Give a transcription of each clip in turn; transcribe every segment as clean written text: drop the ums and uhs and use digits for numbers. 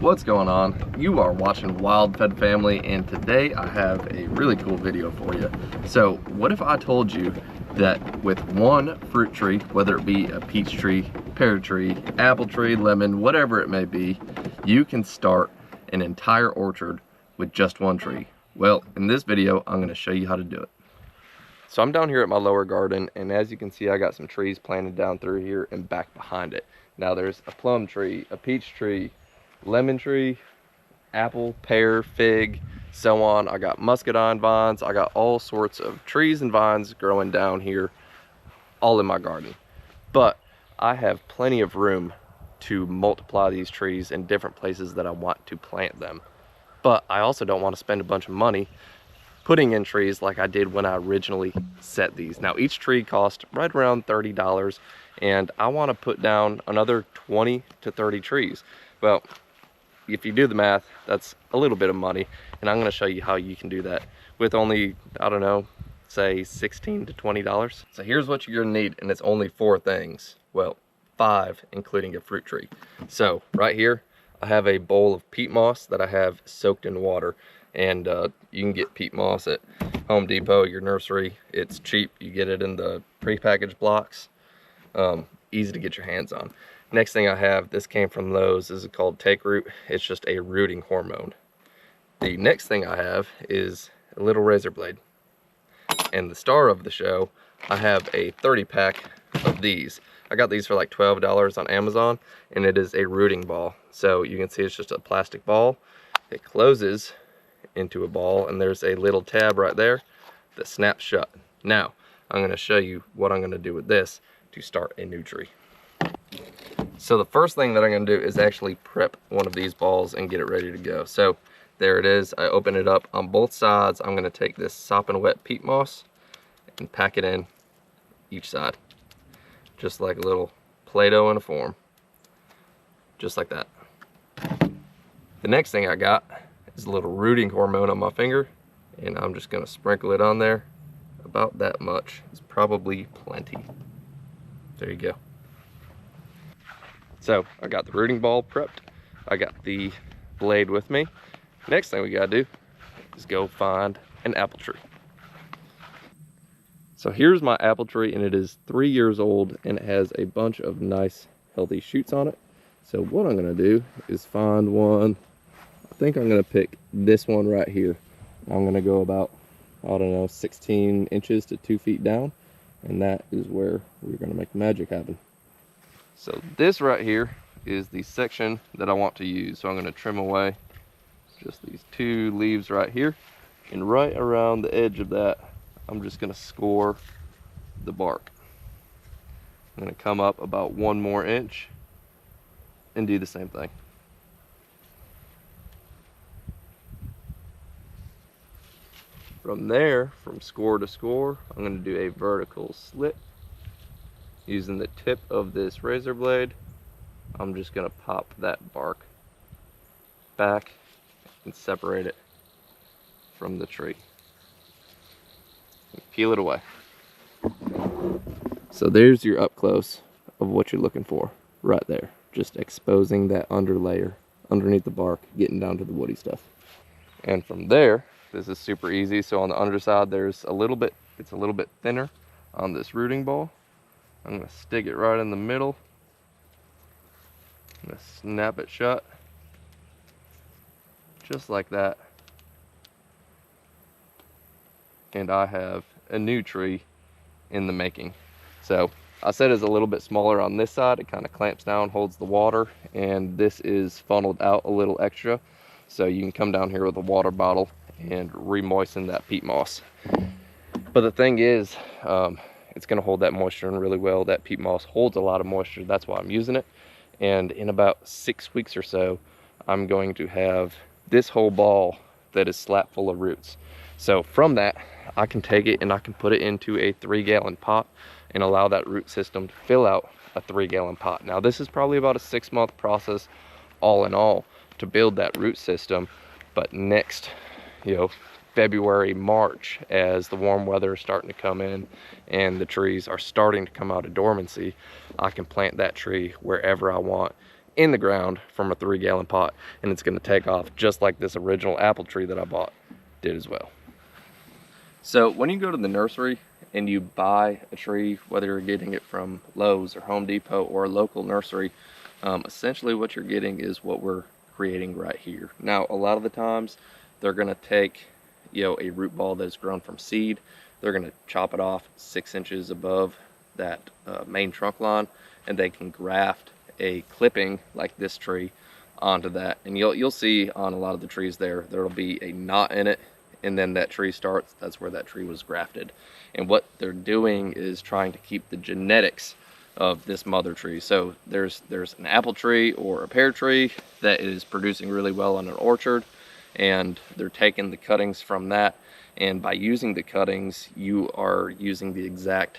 What's going on? You are watching Wild Fed Family, and today I have a really cool video for you. So what if I told you that with one fruit tree, whether it be a peach tree, pear tree, apple tree, lemon, whatever it may be, you can start an entire orchard with just one tree? Well, in this video, I'm going to show you how to do it. So I'm down here at my lower garden, and as you can see, I got some trees planted down through here and back behind it. Now there's a plum tree, a peach tree, lemon tree, apple, pear, fig, so on. I got muscadine vines. I got all sorts of trees and vines growing down here, all in my garden. But I have plenty of room to multiply these trees in different places that I want to plant them. But I also don't want to spend a bunch of money putting in trees like I did when I originally set these. Now each tree cost right around $30, and I want to put down another 20 to 30 trees. Well, if you do the math, that's a little bit of money, and I'm going to show you how you can do that with only, I don't know, say $16 to $20. So here's what you're going to need, and it's only 4 things. Well, 5 including a fruit tree. So right here I have a bowl of peat moss that I have soaked in water, and you can get peat moss at Home Depot, your nursery. It's cheap. You get it in the prepackaged blocks. Easy to get your hands on. Next thing I have, this came from Lowe's. This is called Take Root. It's just a rooting hormone. The next thing I have is a little razor blade. And the star of the show, I have a 30 pack of these. I got these for like $12 on Amazon, and it is a rooting ball. So you can see it's just a plastic ball. It closes into a ball, and there's a little tab right there that snaps shut. Now I'm going to show you what I'm going to do with this to start a new tree. So the first thing that I'm going to do is actually prep one of these balls and get it ready to go. So there it is. I open it up on both sides. I'm going to take this sopping wet peat moss and pack it in each side, just like a little Play-Doh in a form, just like that. The next thing I got is a little rooting hormone on my finger, and I'm just going to sprinkle it on there. About that much is probably plenty. There you go. So I got the rooting ball prepped. I got the blade with me. Next thing we gotta do is go find an apple tree. So here's my apple tree, and it is 3 years old, and it has a bunch of nice healthy shoots on it. So what I'm gonna do is find one. I think I'm gonna pick this one right here. I'm gonna go about, I don't know, 16 inches to 2 feet down, and that is where we're gonna make the magic happen. So this right here is the section that I want to use. So I'm going to trim away just these 2 leaves right here, and right around the edge of that, I'm just going to score the bark. I'm going to come up about 1 more inch and do the same thing. From there, from score to score, I'm going to do a vertical slit. Using the tip of this razor blade, I'm just going to pop that bark back and separate it from the tree. And peel it away. So there's your up close of what you're looking for right there. Just exposing that under layer underneath the bark, getting down to the woody stuff. And from there, this is super easy. So on the underside, there's a little bit, it's a little bit thinner on this rooting ball. I'm going to stick it right in the middle. I'm going to snap it shut, just like that. And I have a new tree in the making. So I said it's a little bit smaller on this side. It kind of clamps down, holds the water, and this is funneled out a little extra. So you can come down here with a water bottle and re-moisten that peat moss. But the thing is, it's going to hold that moisture in really well. That peat moss holds a lot of moisture. That's why I'm using it. And in about 6 weeks or so, I'm going to have this whole ball that is slap full of roots. So from that, I can take it and I can put it into a 3-gallon pot and allow that root system to fill out a 3-gallon pot. Now this is probably about a 6-month process all in all to build that root system. But next, February, March, as the warm weather is starting to come in and the trees are starting to come out of dormancy, I can plant that tree wherever I want in the ground from a 3-gallon pot, and it's going to take off just like this original apple tree that I bought did as well. So when you go to the nursery and you buy a tree, whether you're getting it from Lowe's or Home Depot or a local nursery, essentially what you're getting is what we're creating right here. Now, a lot of the times they're going to take, a root ball that's grown from seed. They're going to chop it off 6 inches above that main trunk line, and they can graft a clipping like this tree onto that. And you'll see on a lot of the trees there'll be a knot in it, and then that tree starts. That's where that tree was grafted. And what they're doing is trying to keep the genetics of this mother tree. So there's an apple tree or a pear tree that is producing really well on an orchard, and they're taking the cuttings from that, and by using the cuttings you are using the exact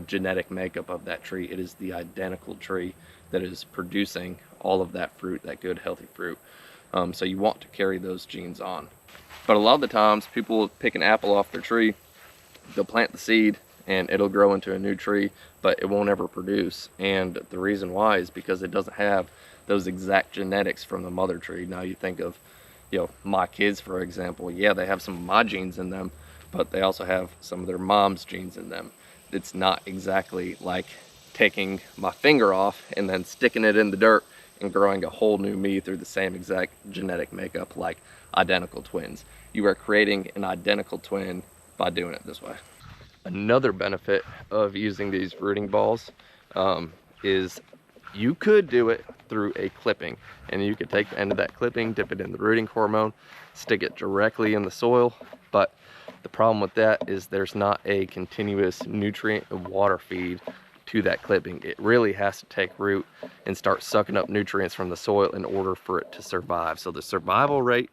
genetic makeup of that tree. It is the identical tree that is producing all of that fruit, that good healthy fruit. So you want to carry those genes on. But a lot of the times people will pick an apple off their tree, they'll plant the seed and it'll grow into a new tree, but it won't ever produce. And the reason why is because it doesn't have those exact genetics from the mother tree. Now you think of, my kids, for example. Yeah, they have some of my genes in them, but they also have some of their mom's genes in them. It's not exactly like taking my finger off and then sticking it in the dirt and growing a whole new me through the same exact genetic makeup like identical twins. You are creating an identical twin by doing it this way. Another benefit of using these rooting balls is you could do it through a clipping, and you could take the end of that clipping, dip it in the rooting hormone, stick it directly in the soil. But the problem with that is there's not a continuous nutrient and water feed to that clipping. It really has to take root and start sucking up nutrients from the soil in order for it to survive. So the survival rate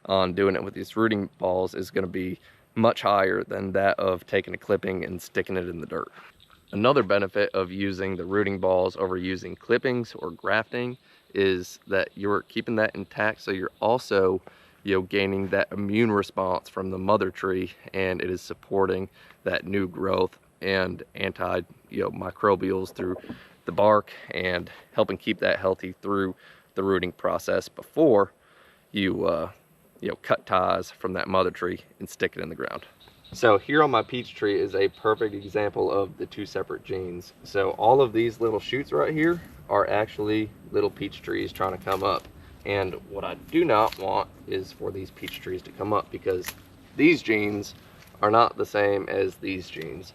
on doing it with these rooting balls is going to be much higher than that of taking a clipping and sticking it in the dirt. Another benefit of using the rooting balls over using clippings or grafting is that you're keeping that intact, so you're also gaining that immune response from the mother tree, and it is supporting that new growth and microbials through the bark and helping keep that healthy through the rooting process before you cut ties from that mother tree and stick it in the ground. So here on my peach tree is a perfect example of the two separate genes. So all of these little shoots right here are actually little peach trees trying to come up. And what I do not want is for these peach trees to come up, because these genes are not the same as these genes.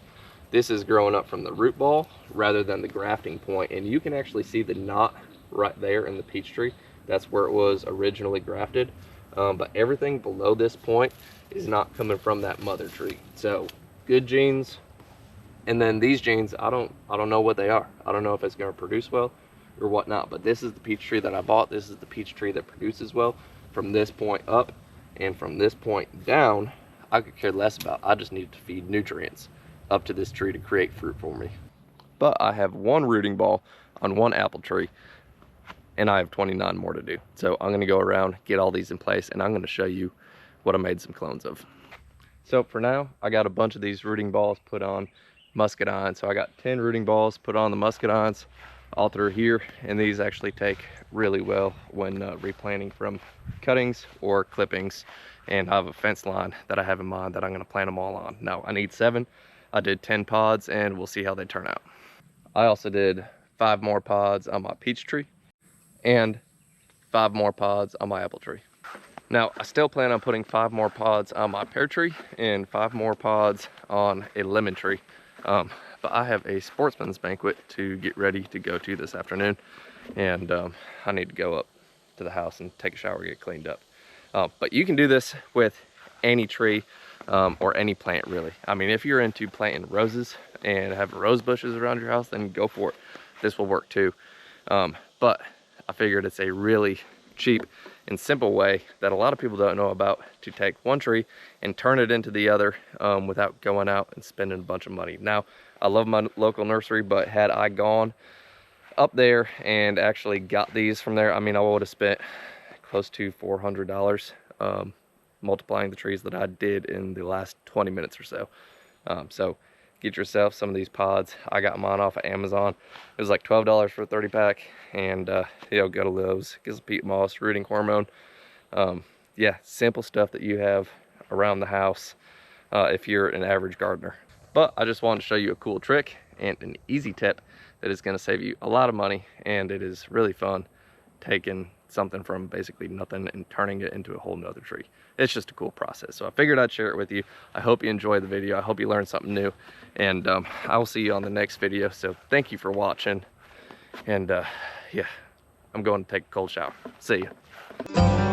This is growing up from the root ball rather than the grafting point, and you can actually see the knot right there in the peach tree. That's where it was originally grafted. But everything below this point is not coming from that mother tree. So good genes, and then these genes, I don't know what they are. I don't know if it's going to produce well or whatnot, but this is the peach tree that I bought. This is the peach tree that produces well. From this point up and from this point down, I could care less about. I just need to feed nutrients up to this tree to create fruit for me. But I have one rooting ball on one apple tree, and I have 29 more to do. So I'm gonna go around, get all these in place, and I'm gonna show you what I made some clones of. So for now, I got a bunch of these rooting balls put on muscadine. So I got 10 rooting balls put on the muscadines all through here, and these actually take really well when replanting from cuttings or clippings. And I have a fence line that I have in mind that I'm gonna plant them all on. Now I need 7. I did 10 pods, and we'll see how they turn out. I also did 5 more pods on my peach tree and 5 more pods on my apple tree. Now, I still plan on putting 5 more pods on my pear tree and 5 more pods on a lemon tree. But I have a sportsman's banquet to get ready to go to this afternoon, and I need to go up to the house and take a shower, get cleaned up. But you can do this with any tree or any plant, really. I mean, if you're into planting roses and having rose bushes around your house, then go for it. This will work too. But I figured it's a really cheap and simple way that a lot of people don't know about to take one tree and turn it into the other without going out and spending a bunch of money. Now, I love my local nursery, but had I gone up there and actually got these from there, I mean, I would have spent close to $400 multiplying the trees that I did in the last 20 minutes or so. So get yourself some of these pods. I got mine off of Amazon. It was like $12 for a 30 pack, and you know, go to Lowe's, get some peat moss, rooting hormone. Yeah, simple stuff that you have around the house if you're an average gardener. But I just wanted to show you a cool trick and an easy tip that is going to save you a lot of money, and it is really fun taking something from basically nothing and turning it into a whole nother tree. It's just a cool process. So I figured I'd share it with you. I hope you enjoyed the video. I hope you learned something new, and I will see you on the next video. So thank you for watching, and yeah, I'm going to take a cold shower. See ya.